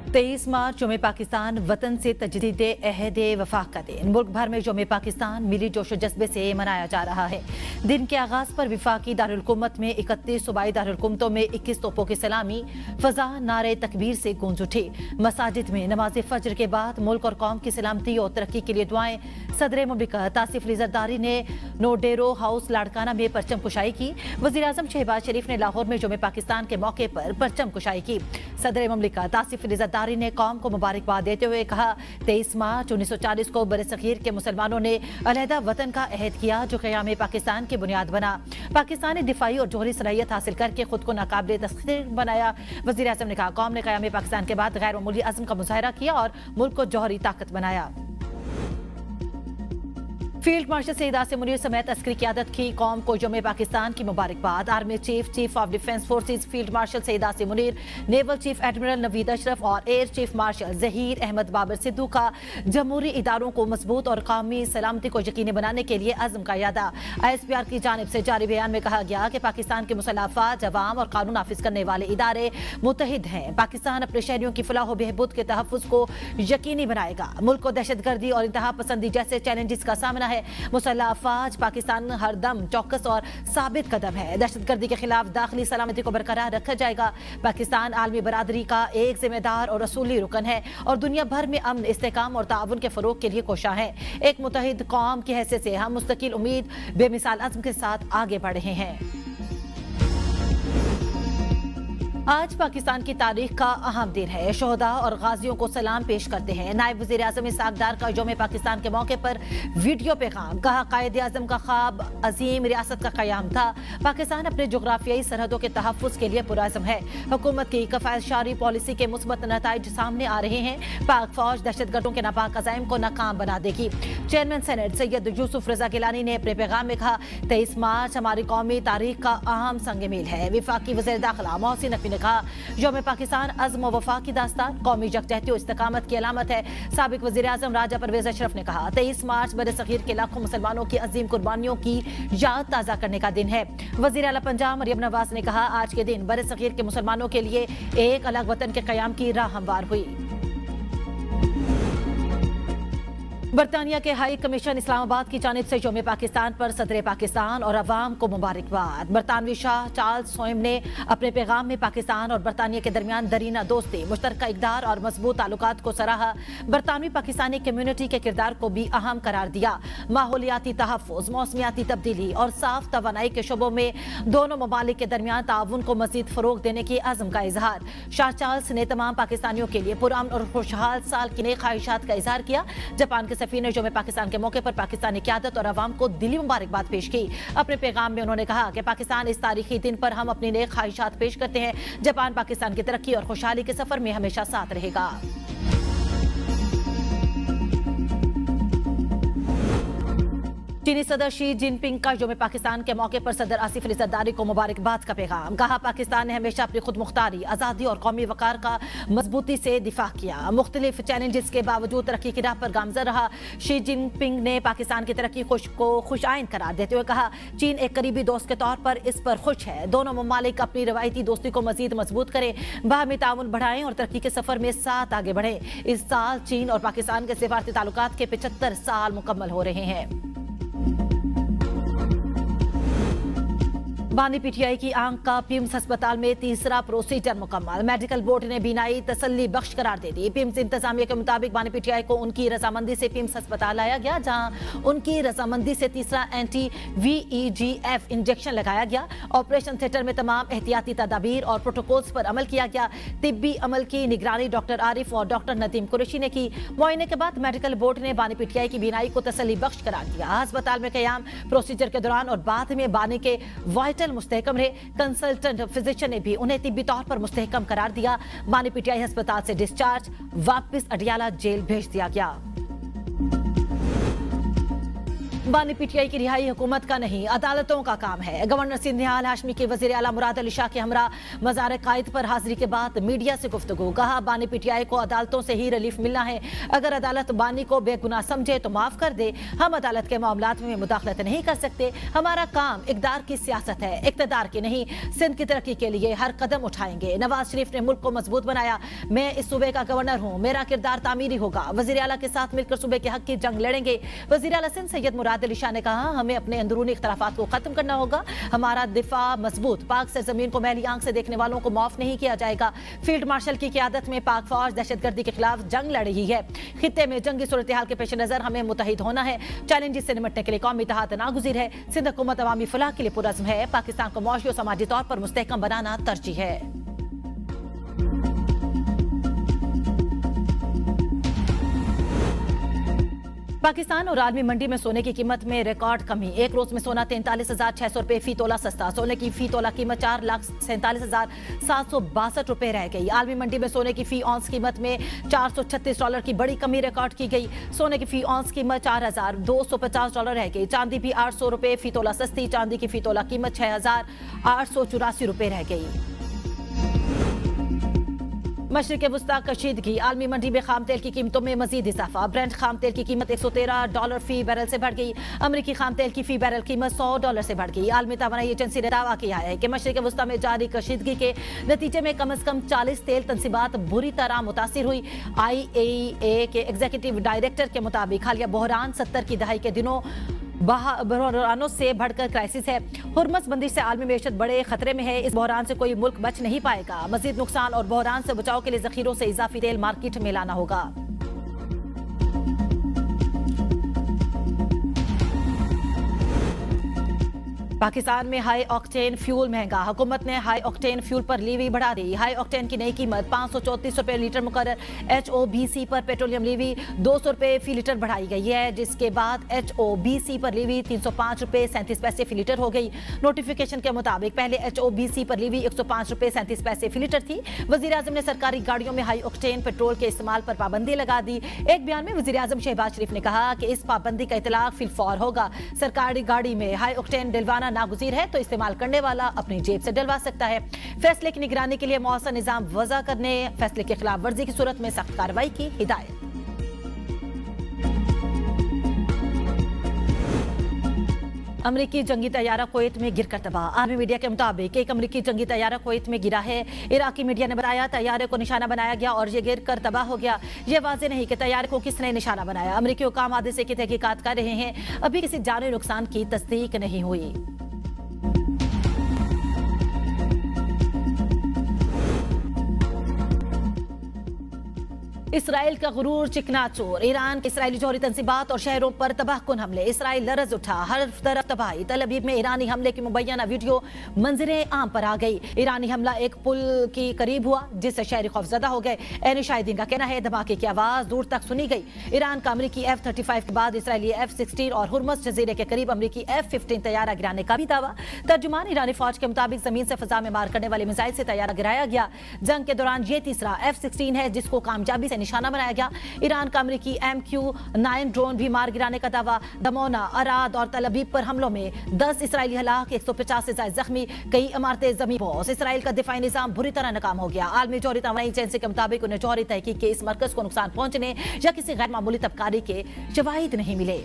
23 मार्च यौम पाकिस्तान वतन से तजदीद अहद वफा का दिन मुल्क भर में यौम पाकिस्तान मिली जोशो जज्बे से मनाया जा रहा है। दिन के आगाज पर विफाकी दारुलकुमत में 31 सूबाई दारुलकुमतों में 21 तोपों की सलामी फजा नारे तकबीर से गूंज उठी। मसाजिद में नमाज फजर के बाद मुल्क और कौम की सलामती और तरक्की के लिए दुआएं। सदर मुमलिकत आसिफ अली जरदारी ने नोडेरो हाउस लाड़काना में परचम कुशाई की। वज़ीर आज़म शहबाज शरीफ ने लाहौर में यौम पाकिस्तान के मौके पर परचम कुशाई की। सदर मुमलिकत आसिफ अली जरदारी ने कौम को मुबारकबाद देते हुए कहा, 23 मार्च 1940 को बरसगीर के मुसलमानों ने अलहदा वतन का अहद किया जो क़याम पाकिस्तान की बुनियाद बना। पाकिस्तान ने दिफाई और जोहरी सलाहियत हासिल करके खुद को नाकाबिल तस्खीर बनाया। वज़ीर आज़म ने कहा, कौम ने क़याम पाकिस्तान के बाद गैर मामूली अज़्म का मुज़ाहरा किया और मुल्क को जौहरी ताकत बनाया। फील्ड मार्शल सईद आसिम मुनीर समेत अस्करी क़यादत की कौम को यौम पाकिस्तान की मुबारकबाद। Army chief of defence forces field marshal Syed Asim Munir, naval chief admiral Naveed Ashraf और air chief marshal Zaheer Ahmed Babar Sidhu का जमहूरी इदारों को मजबूत और कौमी सलामती को यकीनी बनाने के लिए अज़्म का यादा। ISPR की जानिब से जारी बयान में कहा गया कि पाकिस्तान के मुसल्लह अफ़वाज, अवाम और कानून नाफिज करने वाले इदारे मुत्तहिद हैं। पाकिस्तान अपने शहरियों की फलाह व बहबूद के तहफ़्फ़ुज़ को यकीनी बनाएगा। मुल्क को दहशतगर्दी और इंतहा पसंदी जैसे चैलेंजेस का सामना है। मुसल्लह अफवाज पाकिस्तान हर दम चौकस और साबित कदम है। दहशतगर्दी के खिलाफ दाखिली सलामती को बरकरार रखा जाएगा। पाकिस्तान आलमी बरादरी का एक जिम्मेदार और रसूली रुकन है और दुनिया भर में अमन, इस्तेहकाम और ताउन के फरोग के लिए कोशा है। एक मुत्तहिद कौम की हैसियत से हम मुस्तकिल उम्मीद बेमिसाल अज़्म के साथ आगे बढ़ रहे हैं। आज पाकिस्तान की तारीख का अहम दिन है। शोहदा और गाजियों को सलाम पेश करते हैं। नायब वज़ीर आज़म इसहाक़ डार का यौम पाकिस्तान के मौके पर वीडियो पैगाम। कहा, कायदे आज़म का ख्वाब अजीम रियासत का क़याम था। पाकिस्तान अपने जोग्राफियाई सरहदों के तहफ़्फ़ुज़ के लिए पुरअज़्म है। हुकूमत की कफ़ायतशारी पॉलिसी के मुस्बत नताइज सामने आ रहे हैं। पाक फौज दहशतगर्दों के नापाक अज़ाइम को नाकाम बना देगी। चेयरमैन सेनेट सैयद यूसुफ रज़ा गिलानी ने अपने पैगाम में कहा, 23 मार्च हमारी कौमी तारीख का अहम संग मील है। विफाकी वज़ीर दाखिला मोहसिन नकवी ने कहा, यौम पाकिस्तान अज़्म व वफा की दास्तान, कौमी यकजहती और इस्तेकामत की अलामत है। साबिक वज़ीर आज़म राजा परवेज अशरफ ने कहा, 23 मार्च बरसगीर के लाखों मुसलमानों की अजीम कुर्बानियों की याद ताज़ा करने का दिन है। वज़ीर आला पंजाब मरियम नवाज ने कहा, आज के दिन बरसगीर के मुसलमानों के लिए एक अलग वतन के क़याम की राह हमवार हुई। बरतानिया के हाई कमीशन इस्लामाबाद की जानिब से यौम पाकिस्तान पर सदर पाकिस्तान और अवाम को मुबारकबाद। बरतानवी शाह चार्ल्स सोइम ने अपने पैगाम में पाकिस्तान और बरतानिया के दरमियान दरीना दोस्ती, मुश्तरका इक़दार और मजबूत ताल्लुकात को सराहा। बरतानवी पाकिस्तानी कम्यूनिटी के किरदार को भी अहम करार दिया। माहौलियाती तहफ़्फ़ुज़, मौसमियाती तब्दीली और साफ तवानाई के शोबों में दोनों ममालिक के दरमियान ताउन को मज़ीद फ़रोग़ देने की अज़्म का इजहार। शाह चार्ल्स ने तमाम पाकिस्तानियों के लिए पुरअमन और खुशहाल साल की नई ख्वाहिशात का इजहार किया। जापान के सफ़ीर ने यौम पाकिस्तान के मौके पर पाकिस्तानी क़यादत और अवाम को दिली मुबारकबाद पेश की। अपने पैगाम में उन्होंने कहा कि पाकिस्तान इस तारीखी दिन पर हम अपनी नई ख्वाहिशात पेश करते हैं। जापान पाकिस्तान की तरक्की और खुशहाली के सफर में हमेशा साथ रहेगा। चीनी सदर शी जिनपिंग का यौम पाकिस्तान के मौके पर सदर आसिफ अली जरदारी को मुबारकबाद का पैगाम। कहा, पाकिस्तान ने हमेशा अपनी खुद मुख्तारी, आज़ादी और कौमी वकार का मजबूती से दिफा किया। मुख्तलिफ चैलेंजेस के बावजूद तरक्की की राह पर गामज़न रहा। शी जिनपिंग ने पाकिस्तान की तरक्की को खुशाइन करार देते हुए कहा, चीन एक करीबी दोस्त के तौर पर इस पर खुश है। दोनों ममालिक अपनी रवायती दोस्ती को मजीद मजबूत करें, बाहमी ताउन बढ़ाएं और तरक्की के सफर में साथ आगे बढ़ें। इस साल चीन और पाकिस्तान के सिफारती ताल्लुकात के 75 साल मुकम्मल हो रहे हैं। बानी पीटीआई की आंख का पिम्स अस्पताल में तीसरा प्रोसीजर मुकम्मल। मेडिकल बोर्ड ने बीनाई तसल्ली बख्श करार दे दी। पिम्स इंतजामिया के मुताबिक बानी पीटीआई को उनकी रजामंदी से पिम्स अस्पताल लाया गया, जहां उनकी रजामंदी से तीसरा एंटी VEGF इंजेक्शन लगाया गया। ऑपरेशन थिएटर में तमाम एहतियाती तदाबीर और प्रोटोकॉल्स पर अमल किया गया। तिब्बी अमल की निगरानी डॉक्टर आरिफ और डॉक्टर नदीम कुरैशी ने की। मुआयने के बाद मेडिकल बोर्ड ने बानी पीटीआई की बीनाई को तसल्ली बख्श करार दिया। अस्पताल में कयाम प्रोसीजर के दौरान और बाद में बानी के वाइटल मुस्तहकम रहे। कंसल्टेंट फिजिशियन ने भी उन्हें तिब्बी तौर पर मुस्तहकम करार दिया। बानी पीटीआई अस्पताल से डिस्चार्ज वापस अडियाला जेल भेज दिया गया। बानी पीटीआई की रिहाई हुकूमत का नहीं, अदालतों का काम है। गवर्नर सिंधियाल हाशमी के वजीर आला मुराद अली शाह के हमरा मज़ार कायद पर हाजिरी के बाद मीडिया से गुफ्तगू। कहा, बानी पीटीआई को अदालतों से ही रिलीफ मिलना है। अगर अदालत बानी को बेगुनाह समझे तो माफ कर दे। हम अदालत के मामलात में मुदाखलत नहीं कर सकते। हमारा काम इक़्तिदार की सियासत है, इक़्तिदार की नहीं। सिंध की तरक्की के लिए हर कदम उठाएंगे। नवाज शरीफ ने मुल्क को मजबूत बनाया। मैं इस सूबे का गवर्नर हूँ, मेरा किरदार तामीरी होगा। वजीर आला के साथ मिलकर सूबे के हक की जंग लड़ेंगे। वजीर आला सिंध सैयद मुराद अली शाह ने कहा, हमें अपने अंदरूनी इख्तलाफात को खत्म करना होगा। हमारा दिफा मजबूत। पाक सरजमीन को मैली आंख से देखने वालों को माफ नहीं किया जाएगा। फील्ड मार्शल की क़यादत में पाक फौज दहशतगर्दी के खिलाफ जंग लड़ रही है। खित्ते में जंगी सूरत हाल के पेश नजर हमें मुतहिद होना है। चैलेंजेस से निपटने के लिए कौमी इत्तेहाद नागुज़ीर है। सिंध हुकूमत अवामी फलाह के लिए पुरज़्म है। पाकिस्तान को मौशी और समाजी तौर पर मुस्तहकम बनाना तरजीह है। पाकिस्तान और आलमी मंडी में सोने की कीमत में रिकॉर्ड कमी। एक रोज में सोना 43,600 रुपए फी तोला सस्ता। सोने की फी तोला कीमत 4,47,762 रुपए रह गई। आलमी मंडी में सोने की फी औंस कीमत में $436 की बड़ी कमी रिकॉर्ड की गई। सोने की फी औंस कीमत $4,250 रह गई। चांदी भी 800 रुपए फी तोला सस्ती। चांदी की फी तोला कीमत 6,884 रुपए रह गई। मशरिक़ वुस्ता कशीदगी। आलमी मंडी में खाम तेल की कीमतों में मजीद इजाफा। ब्रेंट खाम तेल की कीमत $113 फी बैरल से बढ़ गई। अमरीकी खाम तेल की फी बैरल कीमत $100 से बढ़ गई। आलमी तवानाई एजेंसी ने दावा किया है कि मशरिक़ वुस्ता में जारी कशीदगी के नतीजे में कम अज कम 40 तेल तनसीबात बुरी तरह मुतासिर हुई। IAEA के एग्जीक्यूटिव डायरेक्टर के मुताबिक हालिया बहरान 70 की दहाई के दिनों बहरानों से बढ़कर क्राइसिस है। हुर्मस बंदिश से आलमी मैशत बड़े खतरे में है। इस बहरान से कोई मुल्क बच नहीं पाएगा। मजीद नुकसान और बहरान से बचाव के लिए जखीरों से इजाफी तेल मार्केट में लाना होगा। पाकिस्तान में हाई ऑक्टेन फ्यूल महंगा। हुकूमत ने हाई ऑक्टेन फ्यूल पर लीवी बढ़ा दी। हाई ऑक्टेन की नई कीमत 534 रुपए लीटर मुकर्रर। HOBC पर पेट्रोलियम लीवी 200 रुपए फी लीटर बढ़ाई गई है, जिसके बाद HOBC पर लीवी 305 रुपए 37 पैसे फी लीटर हो गई। नोटिफिकेशन के मुताबिक पहले HOBC पर लीवी 105 रुपए 37 पैसे फी लीटर थी। वजीर आजम ने सरकारी गाड़ियों में हाई ऑक्टेन पेट्रोल के इस्तेमाल पर पाबंदी लगा दी। एक बयान में वजीर आजम शहबाज शरीफ ने कहा कि इस पाबंदी का इतलाक फिलफौर होगा। सरकारी गाड़ी में हाई ऑक्टेन डलवाना नागुज़ीर है तो इस्तेमाल करने वाला अपनी जेब से डलवा सकता है। फैसले की निगरानी के लिए मौसर निजाम वज़ा करने, फैसले की खिलाफ वर्जी की सूरत में सख्त कार्रवाई की हिदायत। अमरीकी जंगी तैयारा कुवैत में गिरकर तबाह। आर्मी मीडिया के मुताबिक एक अमरीकी जंगी तैयारा कुवैत में गिरा है। इराकी मीडिया ने बताया तैयारे को निशाना बनाया गया और ये गिरकर तबाह हो गया। ये वाज़ेह नहीं कि तैयारे को किसने निशाना बनाया। अमरीकी हुकाम हादसे की तहकीकात कर रहे हैं। अभी किसी जानी नुकसान की तस्दीक नहीं हुई। इसराइल का गुरूर चिकनाचूर। ईरान के इसराइली जौहरी तंसीबात और शहरों पर तबाहकुन हमले। इसराइल लरज उठा, हर तरफ तबाही। तल अवीव में ईरानी हमले की मुबैना वीडियो मंजरे आम पर आ गई। ईरानी हमला एक पुल के करीब हुआ जिससे शहरी खौफजदा हो गए। ऐन शाहिदीन का कहना है धमाके की आवाज दूर तक सुनी गई। ईरान का अमरीकी F-35 के बाद इसराइली F-16 और हुर्मस जजीरे के करीब अमरीकी F-15 तैयारा गिराने का भी दावा। तर्जुमान ईरानी फौज के मुताबिक जमीन से फजा में मार करने वाले मिसाइल से तैयारा गिराया गया। जंग के दौरान ये तीसरा F-16 है जिसको कामयाबी से निशाना बनाया गया। ईरान का अमरीकी MQ-9 ड्रोन भी मार गिराने का दावा। दमोना, अराद और तल अवीव पर हमलों में 10 इसराइली हलाक, 150 से ज्यादा जख्मी, कई इमारतें जमीन पोस। इसराइल का दिफाई निजाम बुरी तरह नाकाम हो गया। आलमी जौहरी तवानाई एजेंसी के मुताबिक उन्हें जौहरी तहकीक के इस मरकज को नुकसान पहुंचने या किसी गैर मामूली तबकारी के शवाहिद नहीं मिले।